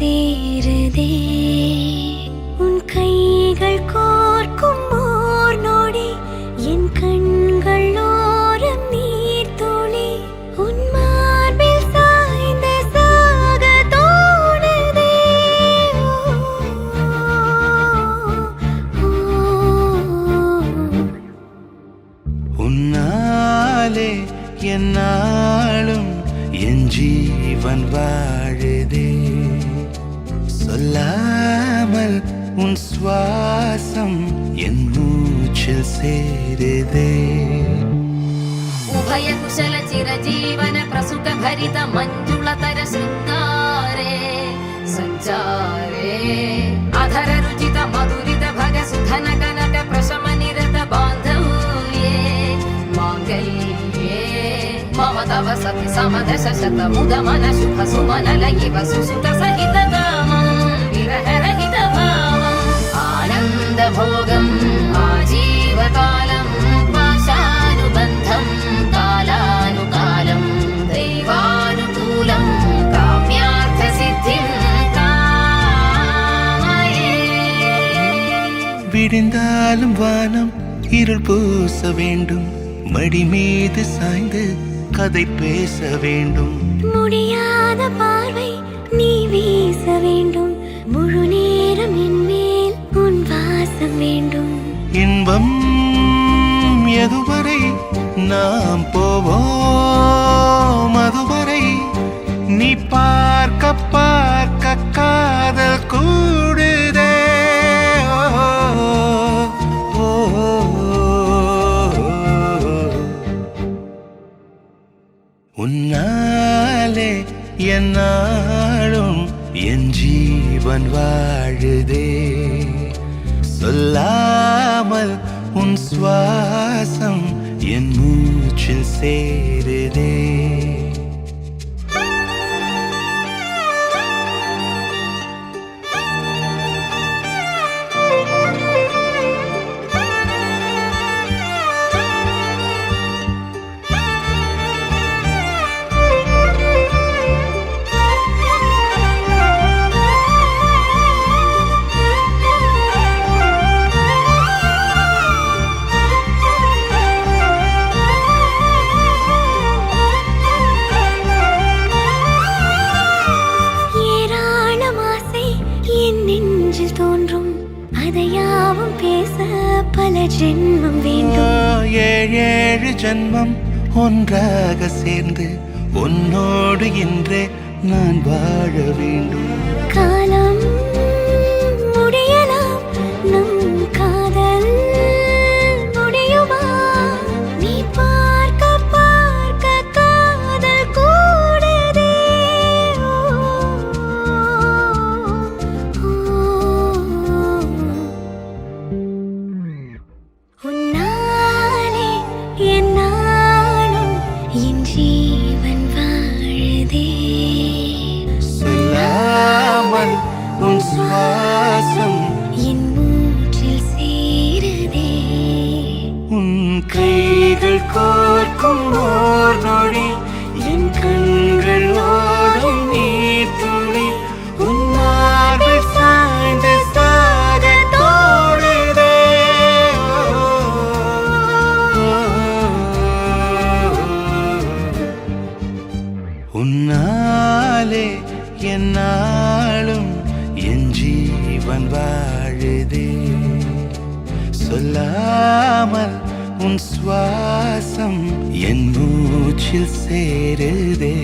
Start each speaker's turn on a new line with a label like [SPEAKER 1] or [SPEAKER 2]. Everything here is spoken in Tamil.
[SPEAKER 1] சேருதே உன் கைகள் கோர்க்கும் ஓர் நொடி என் கண்கள் ஓரம் நீர் துளி உன் மார்பில் சாய்ந்த சாக தோணுதே
[SPEAKER 2] உன்னாலே என்னாலும் என் ஜீவன் வாழுதே சொல்லாமல் உன் சுவாசம் என் மூச்சில் சேருதே
[SPEAKER 3] उभय कुशल चिरजीवन प्रसुख भरित मंजुलतर शृंगारे संचारे अधर रुचित मधुरित भग सुधन कनक प्रशम निरत बांधव्ये मांगल्ये मम तव सति समदश शत मुद मन शुभ सुमन लयिव सुसुत सहित कामं विरह रहित भावम् आनंद भोगम् आजीवकालम् पाशानुबन्धम् कालानुकालम् दैवानुकूलम् काम्यार्थ सिद्धिं कामये
[SPEAKER 2] விடிந்தாலும் வானம் இருள் பூச வேண்டும் மடி மீது சாய்ந்து கதை பேச வேண்டும்
[SPEAKER 1] முடியாத பார்வை நீ வீச வேண்டும் முழு நேரம் என் மேல் உன் வாசம் வேண்டும்
[SPEAKER 2] இன்பம் எதுவரை நாம் போவோம் அதுவரை நீ பார்க்க பார்க்க காதல் கூடுதே ஓ, ஓ, உன்னாலே என்னாலும் என் ஜீவன் வாழுதே சொல்லாமல் உன் சுவாசம் என் மூச்சில் சேருதே
[SPEAKER 1] நெஞ்சில் தோன்றும் அதையாவும் பேச பல ஜென்மம் வேண்டும்
[SPEAKER 2] ஏழு ஜென்மம் ஒன்றாக சேர்ந்து உன்னோடு இன்றே நான் வாழ வேண்டும்
[SPEAKER 1] காலம் முடியலாம் நம் காதல் முடியுமா நீ பார்க்க பார்க்க காதல் கூடுதே உன்னாலே என்னாலும் என் ஜீவன் வாழுதே
[SPEAKER 2] சொல்லாமல் உன் சுவாசம்
[SPEAKER 1] என் மூச்சில் சேருதே
[SPEAKER 2] உன் கைகள் கோர்க்கும் ஓர் நொடி என் கண்கள் ஓடும் நீர் துளி உன் மார்பில் சாய்ந்த சாக தோணுதே உன்னாலே என்னாலும் என் ஜீவன் வாழுதே சொல்லாமல் உன் சுவாசம் என் மூச்சில் சேருதே